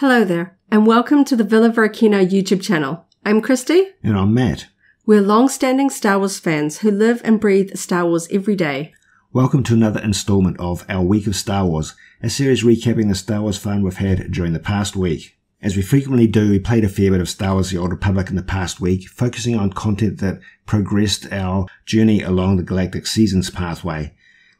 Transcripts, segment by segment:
Hello there, and welcome to the Varykino YouTube channel. I'm Christy. And I'm Matt. We're long-standing Star Wars fans who live and breathe Star Wars every day. Welcome to another installment of our Week of Star Wars, a series recapping the Star Wars fun we've had during the past week. As we frequently do, we played a fair bit of Star Wars The Old Republic in the past week, focusing on content that progressed our journey along the Galactic Seasons pathway.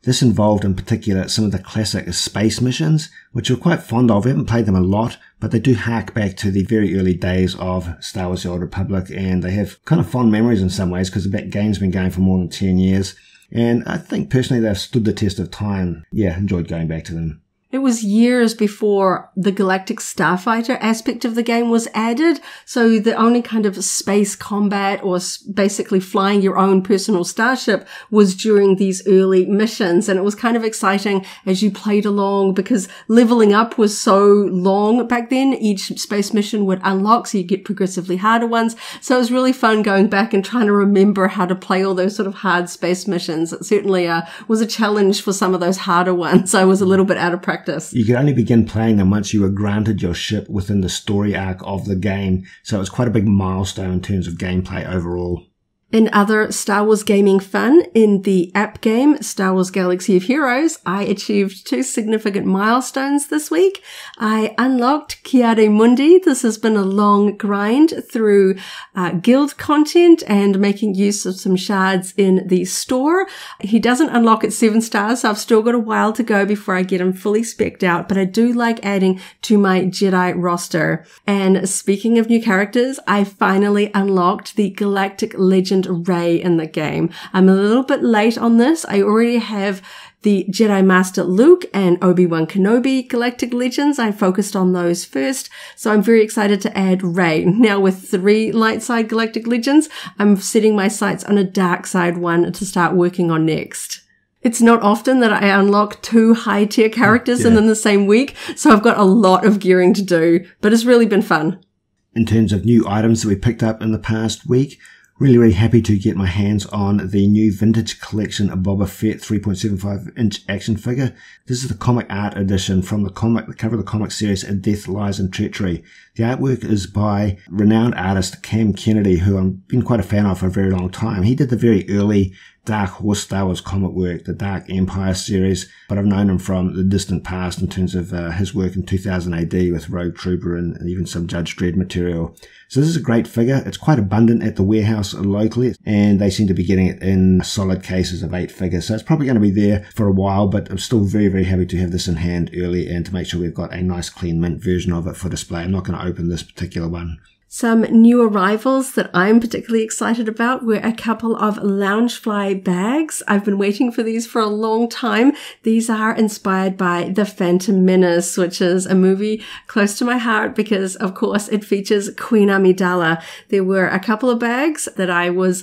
This involved in particular some of the classic space missions, which we're quite fond of. We haven't played them a lot, but they do hark back to the very early days of Star Wars The Old Republic, and they have kind of fond memories in some ways because that game's been going for more than 10 years. And I think personally they've stood the test of time. Yeah, enjoyed going back to them. It was years before the Galactic Starfighter aspect of the game was added, so the only kind of space combat or basically flying your own personal starship was during these early missions, and it was kind of exciting as you played along because leveling up was so long back then. Each space mission would unlock, so you get progressively harder ones, so it was really fun going back and trying to remember how to play all those sort of hard space missions. It certainly was a challenge for some of those harder ones. I was a little bit out of practice. You could only begin playing them once you were granted your ship within the story arc of the game, so it was quite a big milestone in terms of gameplay overall. In other Star Wars gaming fun, in the app game, Star Wars Galaxy of Heroes, I achieved 2 significant milestones this week. I unlocked Chiare Mundi. This has been a long grind through guild content and making use of some shards in the store. He doesn't unlock at 7 stars, so I've still got a while to go before I get him fully spec'd out, but I do like adding to my Jedi roster. And speaking of new characters, I finally unlocked the Galactic Legend Rey in the game. I'm a little bit late on this. I already have the Jedi Master Luke and Obi-Wan Kenobi Galactic Legends. I focused on those first, so I'm very excited to add Rey. Now with 3 light side Galactic Legends, I'm setting my sights on a dark side one to start working on next. It's not often that I unlock 2 high-tier characters in the same week, so I've got a lot of gearing to do, but it's really been fun. In terms of new items that we picked up in the past week, really happy to get my hands on the new Vintage Collection of Boba Fett 3.75-inch action figure. This is the comic art edition from the cover of the comic series A Death Lies in Treachery. The artwork is by renowned artist Cam Kennedy, who I've been quite a fan of for a very long time. He did the very early Dark Horse Star Wars comic work, the Dark Empire series, but I've known him from the distant past in terms of his work in 2000 AD with Rogue Trooper and even some Judge Dredd material. So this is a great figure. It's quite abundant at the warehouse locally, and they seem to be getting it in solid cases of 8 figures. So it's probably going to be there for a while, but I'm still very happy to have this in hand early and to make sure we've got a nice clean mint version of it for display. I'm not going to open this particular one. Some new arrivals that I'm particularly excited about were a couple of Loungefly bags. I've been waiting for these for a long time. These are inspired by The Phantom Menace, which is a movie close to my heart because, of course, it features Queen Amidala. There were a couple of bags that I was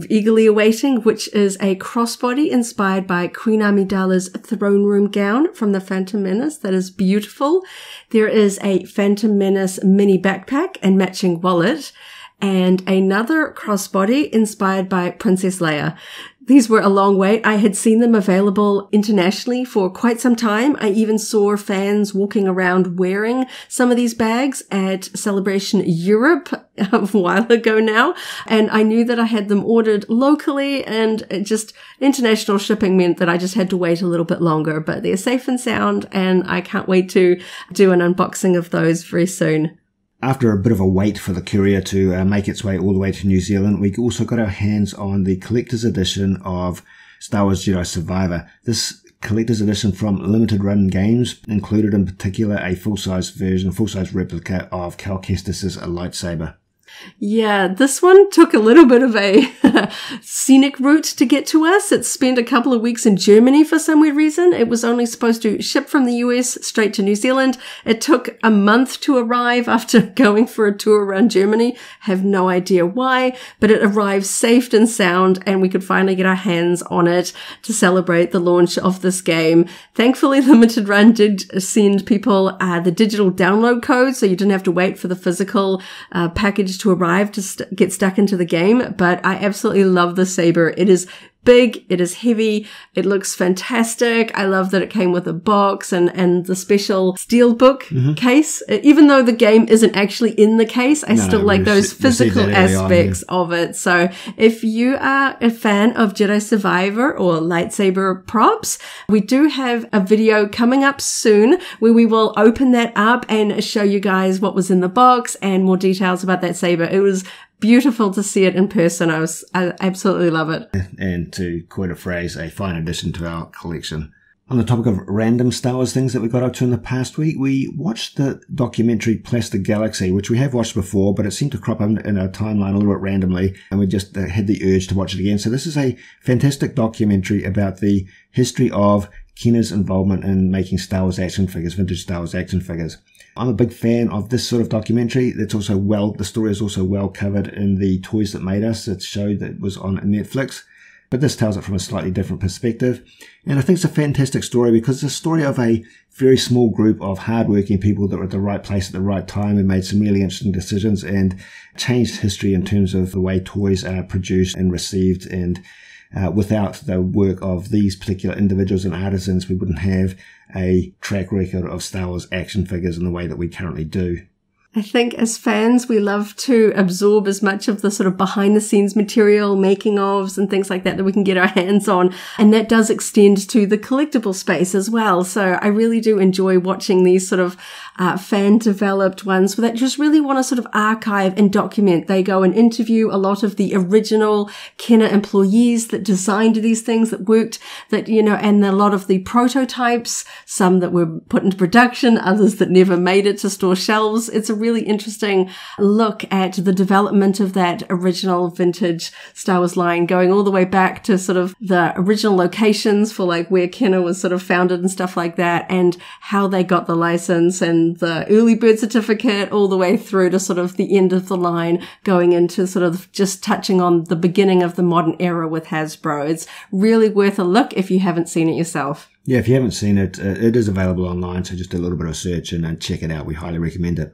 eagerly awaiting, which is a crossbody inspired by Queen Amidala's throne room gown from The Phantom Menace. That is beautiful. There is a Phantom Menace mini backpack and matching wallet, and another crossbody inspired by Princess Leia. These were a long wait. I had seen them available internationally for quite some time. I even saw fans walking around wearing some of these bags at Celebration Europe a while ago now. And I knew that I had them ordered locally, and just international shipping meant that I just had to wait a little bit longer. But they're safe and sound, and I can't wait to do an unboxing of those very soon. After a bit of a wait for the courier to make its way all the way to New Zealand, we also got our hands on the collector's edition of Star Wars Jedi Survivor. This collector's edition from Limited Run Games included in particular a full-size replica of Cal Kestis's lightsaber. Yeah, this one took a little bit of a scenic route to get to us. It spent a couple of weeks in Germany for some weird reason. It was only supposed to ship from the US straight to New Zealand. It took a month to arrive after going for a tour around Germany. Have no idea why, but it arrived safe and sound, and we could finally get our hands on it to celebrate the launch of this game. Thankfully, Limited Run did send people the digital download code, so you didn't have to wait for the physical package to arrive to get stuck into the game. But I absolutely love the saber. It is big, it is heavy, it looks fantastic. I love that it came with a box and the special steelbook case. Even though the game isn't actually in the case, I still like those physical aspects of it. So if you are a fan of Jedi Survivor or lightsaber props, we do have a video coming up soon where we will open that up and show you guys what was in the box and more details about that saber. It was beautiful to see it in person. I absolutely love it. And to coin a phrase, a fine addition to our collection. On the topic of random Star Wars things that we got up to in the past week, we watched the documentary Plastic Galaxy, which we have watched before, but it seemed to crop up in our timeline a little bit randomly, and we just had the urge to watch it again. So this is a fantastic documentary about the history of Kenner's involvement in making Star Wars action figures, vintage Star Wars action figures. I'm a big fan of this sort of documentary. The story is also well covered in the Toys That Made Us. It's a show that was on Netflix, but this tells it from a slightly different perspective. And I think it's a fantastic story because it's a story of a very small group of hardworking people that were at the right place at the right time and made some really interesting decisions and changed history in terms of the way toys are produced and received. And without the work of these particular individuals and artisans, we wouldn't have a track record of Star Wars action figures in the way that we currently do. I think as fans, we love to absorb as much of the sort of behind the scenes material, making ofs and things like that we can get our hands on. And that does extend to the collectible space as well. So I really do enjoy watching these sort of fan developed ones that just really want to sort of archive and document. They go and interview a lot of the original Kenner employees that designed these things, that worked, that, you know, and a lot of the prototypes, some that were put into production, others that never made it to store shelves. It's a really interesting look at the development of that original vintage Star Wars line, going all the way back to sort of the original locations for like where Kenner was sort of founded and stuff like that, and how they got the license and the early bird certificate all the way through to sort of the end of the line, going into sort of just touching on the beginning of the modern era with Hasbro. It's really worth a look if you haven't seen it yourself. Yeah, if you haven't seen it, it is available online, so just do a little bit of search and check it out. We highly recommend it.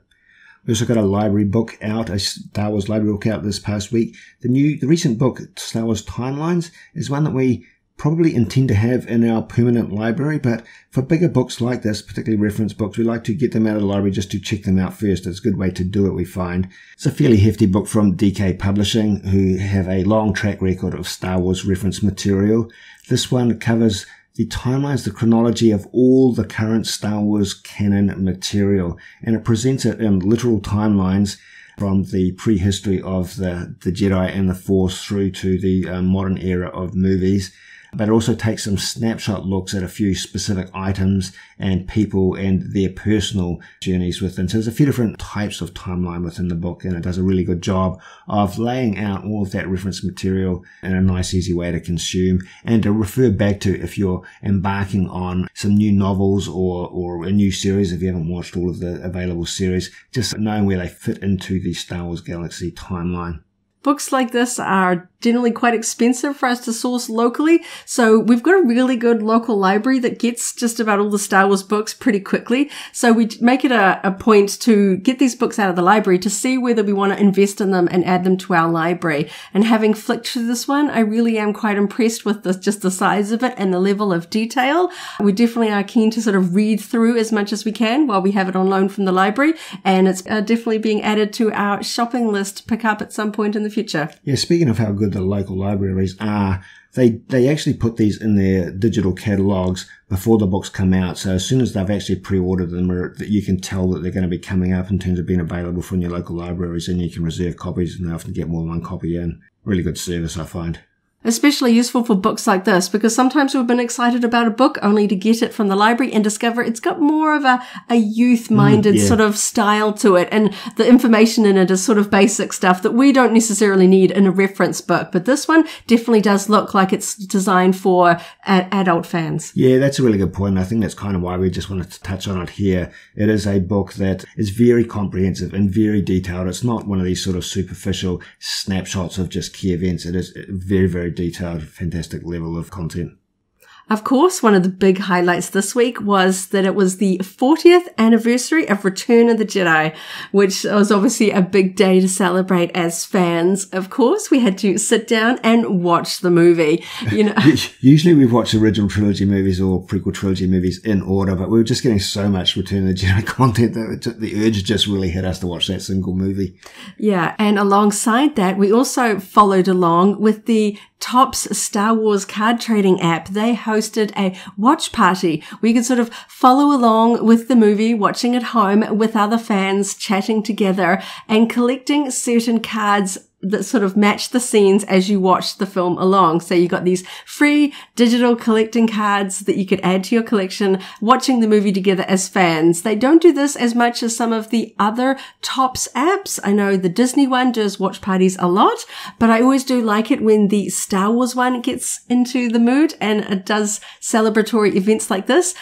We also got a library book out, a Star Wars library book out this past week. The recent book, Star Wars Timelines, is one that we probably intend to have in our permanent library, but for bigger books like this, particularly reference books, we like to get them out of the library just to check them out first. It's a good way to do it, we find. It's a fairly hefty book from DK Publishing, who have a long track record of Star Wars reference material. This one covers the timelines, the chronology of all the current Star Wars canon material, and it presents it in literal timelines from the prehistory of the Jedi and the Force through to the modern era of movies. But it also takes some snapshot looks at a few specific items and people and their personal journeys within. So there's a few different types of timeline within the book, and it does a really good job of laying out all of that reference material in a nice, easy way to consume and to refer back to if you're embarking on some new novels or a new series, if you haven't watched all of the available series, just knowing where they fit into the Star Wars Galaxy timeline. Books like this are generally quite expensive for us to source locally, so we've got a really good local library that gets just about all the Star Wars books pretty quickly. So we make it a point to get these books out of the library to see whether we want to invest in them and add them to our library. And having flicked through this one, I really am quite impressed with just the size of it and the level of detail. We definitely are keen to sort of read through as much as we can while we have it on loan from the library, and it's definitely being added to our shopping list to pick up at some point in the future. Yeah, speaking of how good the local libraries are, they actually put these in their digital catalogs before the books come out. So as soon as they've actually pre-ordered them, you can tell that they're going to be coming up in terms of being available from your local libraries, and you can reserve copies, and they often get more than one copy in. Really good service, I find. Especially useful for books like this, because sometimes we've been excited about a book only to get it from the library and discover it's got more of a youth-minded sort of style to it, and the information in it is sort of basic stuff that we don't necessarily need in a reference book. But this one definitely does look like it's designed for adult fans. Yeah, that's a really good point. I think that's kind of why we just wanted to touch on it here. It is a book that is very comprehensive and very detailed. It's not one of these sort of superficial snapshots of just key events. It is very, very detailed, fantastic level of content. Of course, one of the big highlights this week was that it was the 40th anniversary of Return of the Jedi, which was obviously a big day to celebrate as fans. Of course, we had to sit down and watch the movie. You know, usually we watch original trilogy movies or prequel trilogy movies in order, but we were just getting so much Return of the Jedi content that the urge just really hit us to watch that single movie. Yeah, and alongside that, we also followed along with the Topps Star Wars card trading app. They hosted a watch party where you could sort of follow along with the movie, watching at home with other fans, chatting together and collecting certain cards that sort of match the scenes as you watch the film along. So you got these free digital collecting cards that you could add to your collection, watching the movie together as fans. They don't do this as much as some of the other Topps apps. I know the Disney one does watch parties a lot, but I always do like it when the Star Wars one gets into the mood and it does celebratory events like this.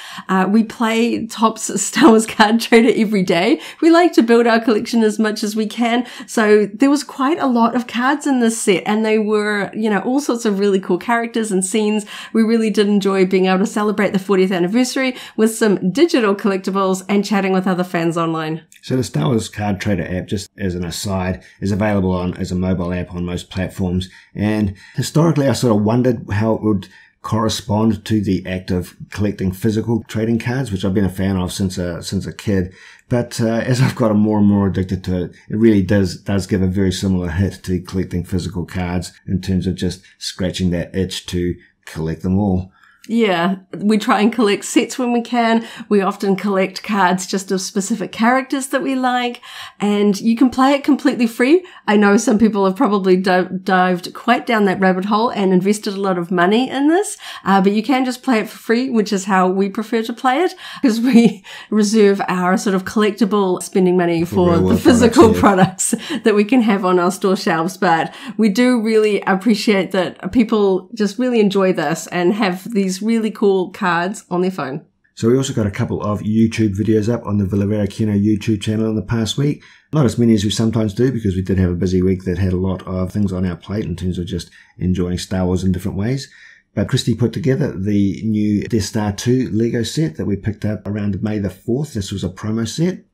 We play Topps Star Wars card trader every day. We like to build our collection as much as we can. So there was quite a lot of cards in this set, and they were, you know, all sorts of really cool characters and scenes. We really did enjoy being able to celebrate the 40th anniversary with some digital collectibles and chatting with other fans online. So the Star Wars Card Trader app, just as an aside, is available as a mobile app on most platforms. And historically, I sort of wondered how it would correspond to the act of collecting physical trading cards, which I've been a fan of since a kid. But as I've gotten more and more addicted to it, it really does give a very similar hit to collecting physical cards in terms of just scratching that itch to collect them all. Yeah, we try and collect sets when we can. We often collect cards just of specific characters that we like, and you can play it completely free. I know some people have probably dived quite down that rabbit hole and invested a lot of money in this, but you can just play it for free, which is how we prefer to play it, because we reserve our sort of collectible spending money for the physical products that we can have on our store shelves. But we do really appreciate that people just really enjoy this and have these really cool cards on their phone. So we also got a couple of YouTube videos up on the Varykino YouTube channel in the past week. Not as many as we sometimes do, because we did have a busy week that had a lot of things on our plate in terms of just enjoying Star Wars in different ways. But Christy put together the new Death Star 2 Lego set that we picked up around May the 4th. This was a promo set.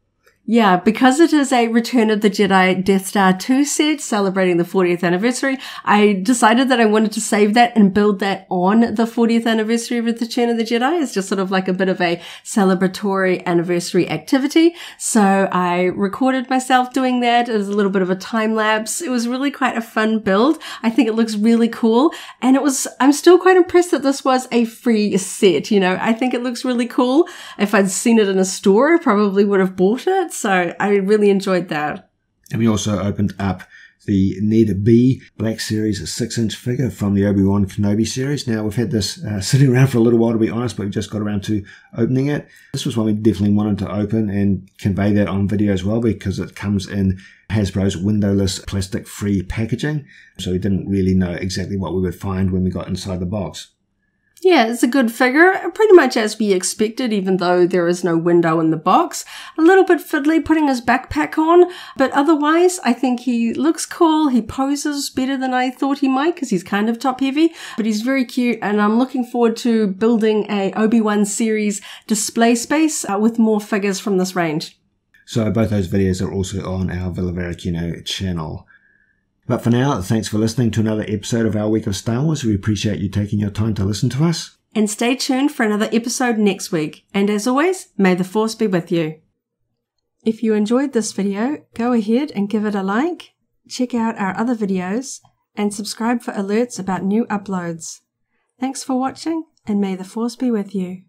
Yeah, because it is a Return of the Jedi Death Star 2 set celebrating the 40th anniversary, I decided that I wanted to save that and build that on the 40th anniversary of Return of the Jedi. It's just sort of like a bit of a celebratory anniversary activity. So I recorded myself doing that. It was a little bit of a time lapse. It was really quite a fun build. I think it looks really cool. And I'm still quite impressed that this was a free set. You know, I think it looks really cool. If I'd seen it in a store, I probably would have bought it. So I really enjoyed that. And we also opened up the Ned B Black Series 6-inch figure from the Obi-Wan Kenobi series. Now, we've had this sitting around for a little while, to be honest, but we just got around to opening it. This was one we definitely wanted to open and convey that on video as well, because it comes in Hasbro's windowless plastic-free packaging. So we didn't really know exactly what we would find when we got inside the box. Yeah, it's a good figure, pretty much as we expected, even though there is no window in the box. A little bit fiddly putting his backpack on, but otherwise I think he looks cool. He poses better than I thought he might, because he's kind of top heavy, but he's very cute, and I'm looking forward to building a Obi-Wan series display space with more figures from this range. So both those videos are also on our Varykino channel. But for now, thanks for listening to another episode of our Week of Star Wars. We appreciate you taking your time to listen to us. And stay tuned for another episode next week. And as always, may the Force be with you. If you enjoyed this video, go ahead and give it a like, check out our other videos, and subscribe for alerts about new uploads. Thanks for watching, and may the Force be with you.